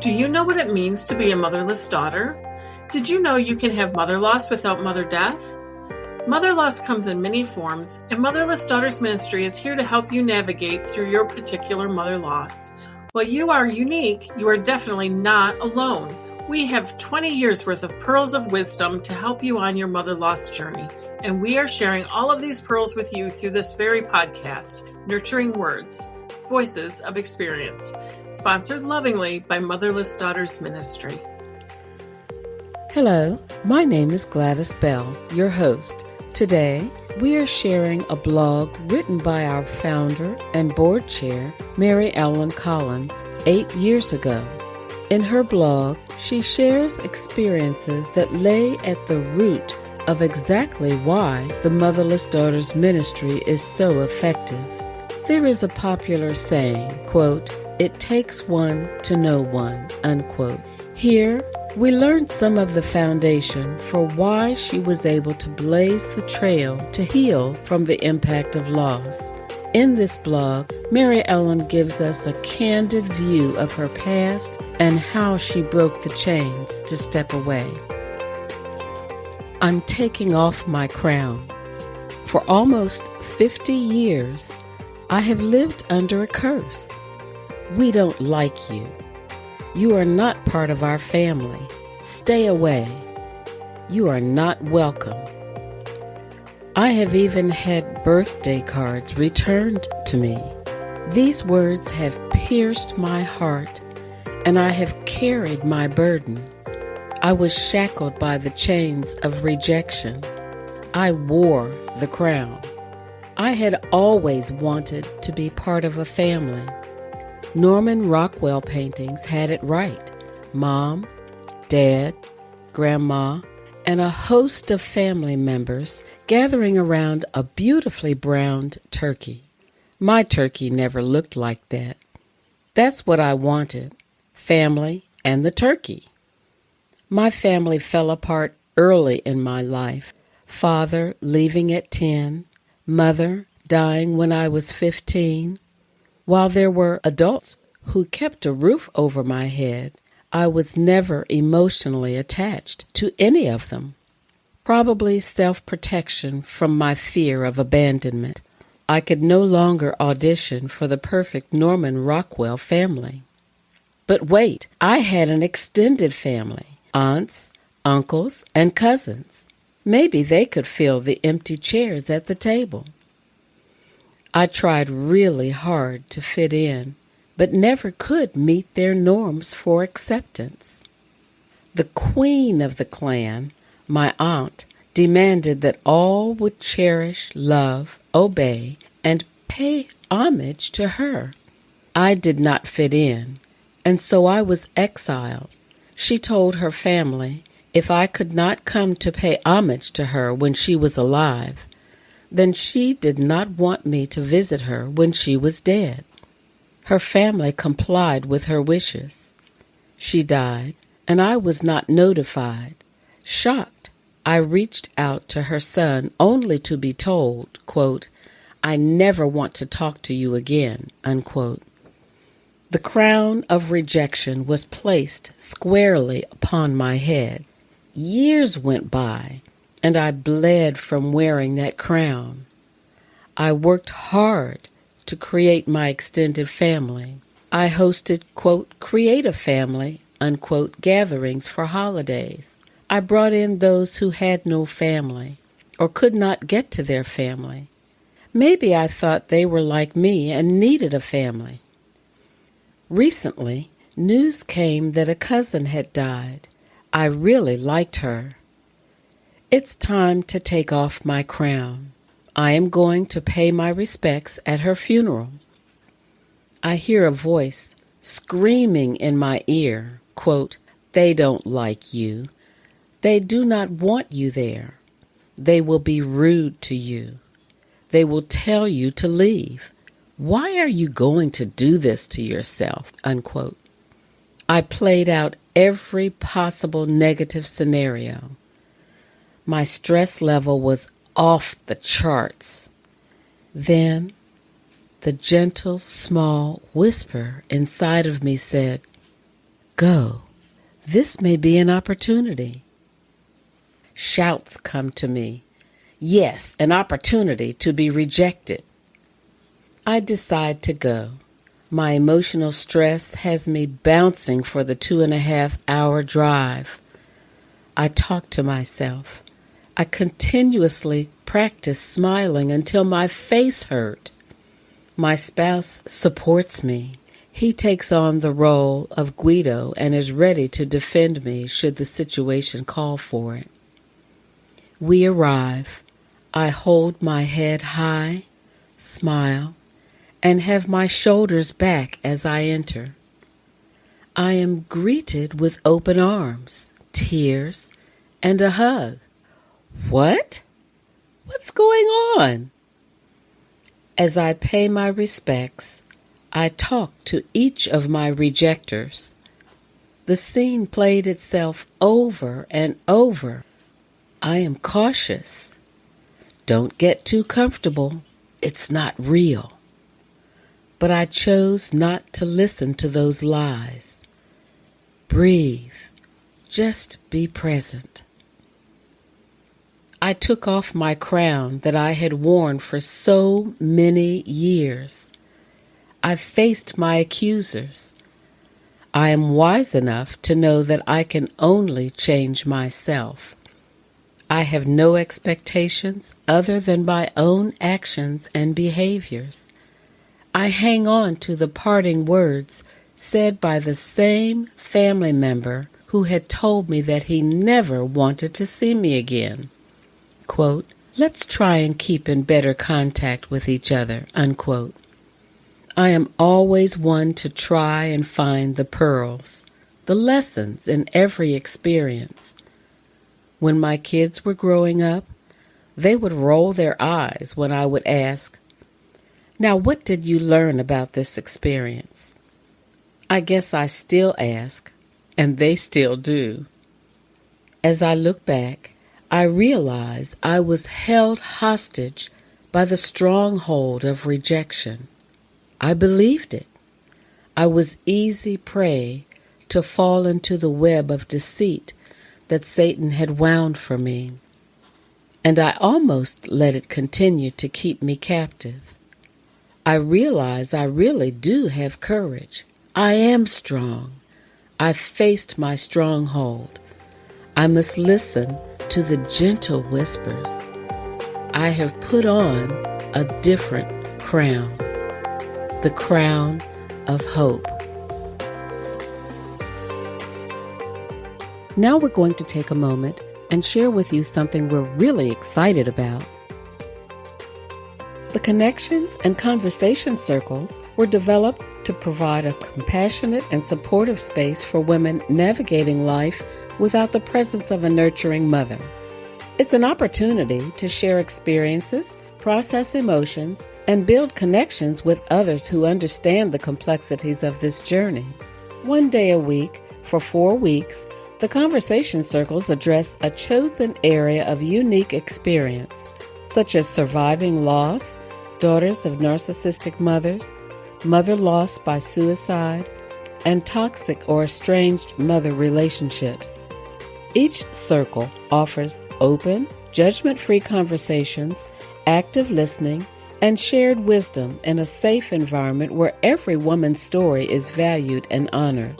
Do you know what it means to be a motherless daughter? Did you know you can have mother loss without mother death? Mother loss comes in many forms, and Motherless Daughters Ministry is here to help you navigate through your particular mother loss. While you are unique, you are definitely not alone. We have 20 years worth of pearls of wisdom to help you on your mother loss journey, and we are sharing all of these pearls with you through this very podcast, Nurturing Words, Voices of Experience, sponsored lovingly by Motherless Daughters Ministry. Hello, my name is Gladys Bell, your host. Today, we are sharing a blog written by our founder and board chair, Mary Ellen Collins, 8 years ago. In her blog, she shares experiences that lay at the root of exactly why the Motherless Daughters Ministry is so effective. There is a popular saying, quote, "It takes one to know one," unquote. Here, we learned some of the foundation for why she was able to blaze the trail to heal from the impact of loss. In this blog, Mary Ellen gives us a candid view of her past and how she broke the chains to step away. I'm taking off my crown. For almost 50 years, I have lived under a curse. We don't like you. You are not part of our family. Stay away. You are not welcome. I have even had birthday cards returned to me. These words have pierced my heart, and I have carried my burden. I was shackled by the chains of rejection. I wore the crown. I had always wanted to be part of a family. Norman Rockwell paintings had it right. Mom, Dad, Grandma, and a host of family members gathering around a beautifully browned turkey. My turkey never looked like that. That's what I wanted, family and the turkey. My family fell apart early in my life. Father leaving at 10, mother dying when I was 15. While there were adults who kept a roof over my head, I was never emotionally attached to any of them. Probably self-protection from my fear of abandonment. I could no longer audition for the perfect Norman Rockwell family. But wait, I had an extended family, aunts, uncles, and cousins. Maybe they could fill the empty chairs at the table. I tried really hard to fit in, but never could meet their norms for acceptance. The queen of the clan, my aunt, demanded that all would cherish, love, obey, and pay homage to her. I did not fit in, and so I was exiled. She told her family if I could not come to pay homage to her when she was alive, then she did not want me to visit her when she was dead. Her family complied with her wishes. She died, and I was not notified. Shocked, I reached out to her son only to be told, quote, "I never want to talk to you again," unquote. The crown of rejection was placed squarely upon my head. Years went by, and I bled from wearing that crown. I worked hard to create my extended family. I hosted, quote, creative family, unquote, gatherings for holidays. I brought in those who had no family or could not get to their family. Maybe I thought they were like me and needed a family. Recently, news came that a cousin had died. I really liked her. It's time to take off my crown. I am going to pay my respects at her funeral. I hear a voice screaming in my ear, quote, "They don't like you. They do not want you there. They will be rude to you. They will tell you to leave. Why are you going to do this to yourself?" unquote. I played out every possible negative scenario. My stress level was off the charts. Then the gentle, small whisper inside of me said, Go. This may be an opportunity. Shouts come to me. Yes, an opportunity to be rejected. I decide to go. My emotional stress has me bouncing for the 2.5-hour drive. I talk to myself. I continuously practice smiling until my face hurt. My spouse supports me. He takes on the role of Guido and is ready to defend me should the situation call for it. We arrive. I hold my head high, smile, and have my shoulders back as I enter. I am greeted with open arms, tears, and a hug. What? What's going on? As I pay my respects, I talk to each of my rejectors. The scene played itself over and over. I am cautious. Don't get too comfortable. It's not real. But I chose not to listen to those lies. Breathe. Just be present. I took off my crown that I had worn for so many years. I faced my accusers. I am wise enough to know that I can only change myself. I have no expectations other than my own actions and behaviors. I hang on to the parting words said by the same family member who had told me that he never wanted to see me again. Quote, "Let's try and keep in better contact with each other," unquote. I am always one to try and find the pearls, the lessons in every experience. When my kids were growing up, they would roll their eyes when I would ask, "Now what did you learn about this experience?" I guess I still ask, and they still do. As I look back, I realize I was held hostage by the stronghold of rejection. I believed it. I was easy prey to fall into the web of deceit that Satan had wound for me, and I almost let it continue to keep me captive. I realize I really do have courage. I am strong. I've faced my stronghold. I must listen to the gentle whispers. I have put on a different crown. The crown of hope. Now we're going to take a moment and share with you something we're really excited about. The Connections and Conversation Circles were developed to provide a compassionate and supportive space for women navigating life without the presence of a nurturing mother. It's an opportunity to share experiences, process emotions, and build connections with others who understand the complexities of this journey. One day a week, for 4 weeks, the conversation circles address a chosen area of unique experience, such as surviving loss, daughters of narcissistic mothers, mother lost by suicide, and toxic or estranged mother relationships. Each circle offers open, judgment-free conversations, active listening, and shared wisdom in a safe environment where every woman's story is valued and honored.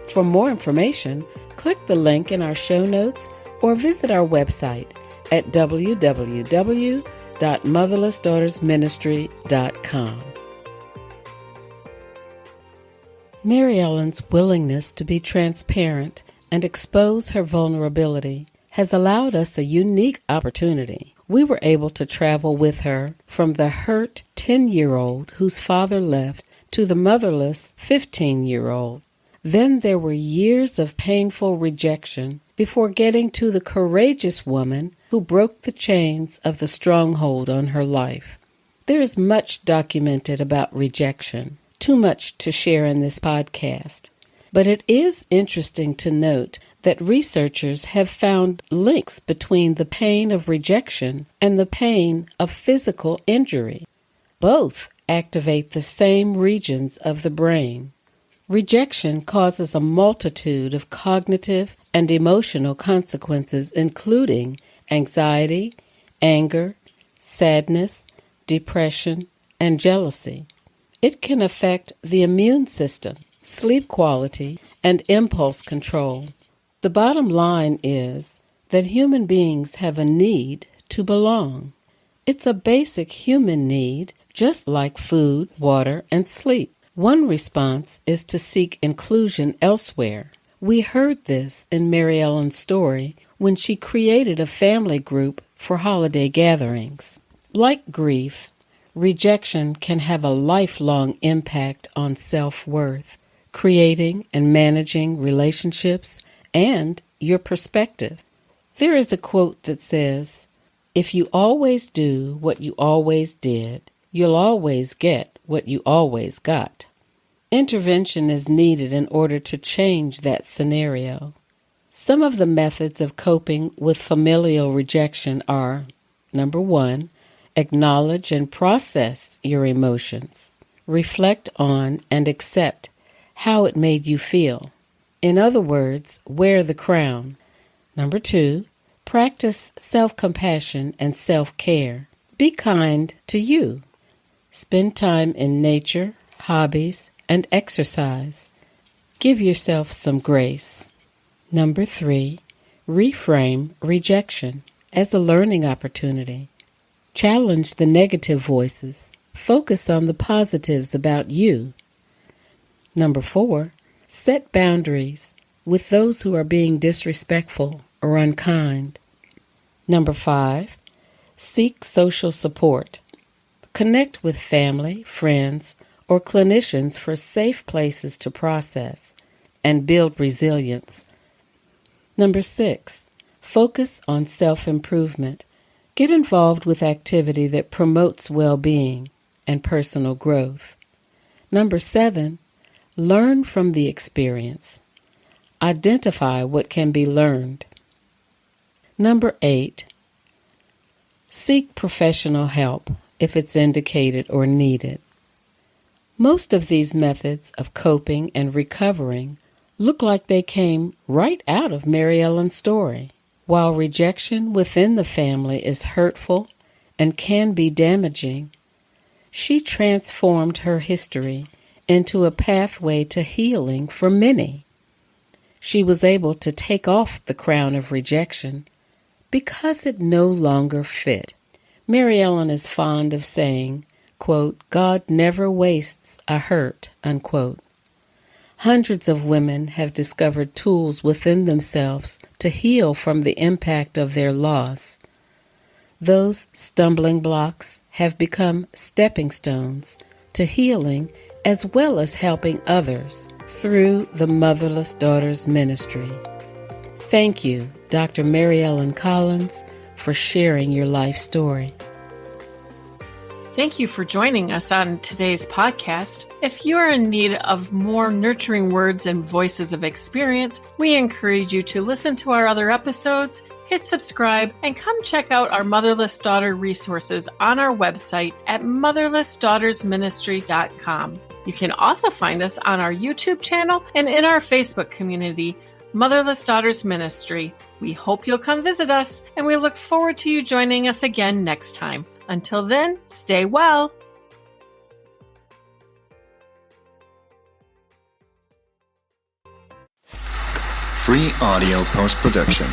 For more information, click the link in our show notes or visit our website at www.motherlessdaughtersministry.com. Mary Ellen's willingness to be transparent and expose her vulnerability has allowed us a unique opportunity. We were able to travel with her from the hurt 10-year-old whose father left to the motherless 15-year-old. Then there were years of painful rejection before getting to the courageous woman who broke the chains of the stronghold on her life. There is much documented about rejection, too much to share in this podcast. But it is interesting to note that researchers have found links between the pain of rejection and the pain of physical injury. Both activate the same regions of the brain. Rejection causes a multitude of cognitive and emotional consequences, including anxiety, anger, sadness, depression, and jealousy. It can affect the immune system, sleep quality, and impulse control. The bottom line is that human beings have a need to belong. It's a basic human need, just like food, water, and sleep. One response is to seek inclusion elsewhere. We heard this in Mary Ellen's story when she created a family group for holiday gatherings. Like grief, rejection can have a lifelong impact on self-worth, creating and managing relationships, and your perspective. There is a quote that says, "If you always do what you always did, you'll always get what you always got." Intervention is needed in order to change that scenario. Some of the methods of coping with familial rejection are: number 1, acknowledge and process your emotions. Reflect on and accept how it made you feel. In other words, wear the crown. Number 2, practice self-compassion and self-care. Be kind to you. Spend time in nature, hobbies, and exercise. Give yourself some grace. Number 3, reframe rejection as a learning opportunity. Challenge the negative voices. Focus on the positives about you. Number 4, set boundaries with those who are being disrespectful or unkind. Number 5, seek social support. Connect with family, friends, or clinicians for safe places to process and build resilience. Number 6, focus on self-improvement. Get involved with activity that promotes well-being and personal growth. Number 7, learn from the experience. Identify what can be learned. Number 8, seek professional help if it's indicated or needed. Most of these methods of coping and recovering look like they came right out of Mary Ellen's story. While rejection within the family is hurtful and can be damaging, she transformed her history into a pathway to healing for many. She was able to take off the crown of rejection because it no longer fit. Mary Ellen is fond of saying, quote, "God never wastes a hurt," unquote. Hundreds of women have discovered tools within themselves to heal from the impact of their loss. Those stumbling blocks have become stepping stones to healing as well as helping others through the Motherless Daughters Ministry. Thank you, Dr. Mary Ellen Collins, for sharing your life story. Thank you for joining us on today's podcast. If you are in need of more nurturing words and voices of experience, we encourage you to listen to our other episodes, hit subscribe, and come check out our Motherless Daughter resources on our website at motherlessdaughtersministry.com. You can also find us on our YouTube channel and in our Facebook community, Motherless Daughters Ministry. We hope you'll come visit us, and we look forward to you joining us again next time. Until then, stay well. Free audio post-production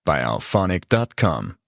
by alphonic.com.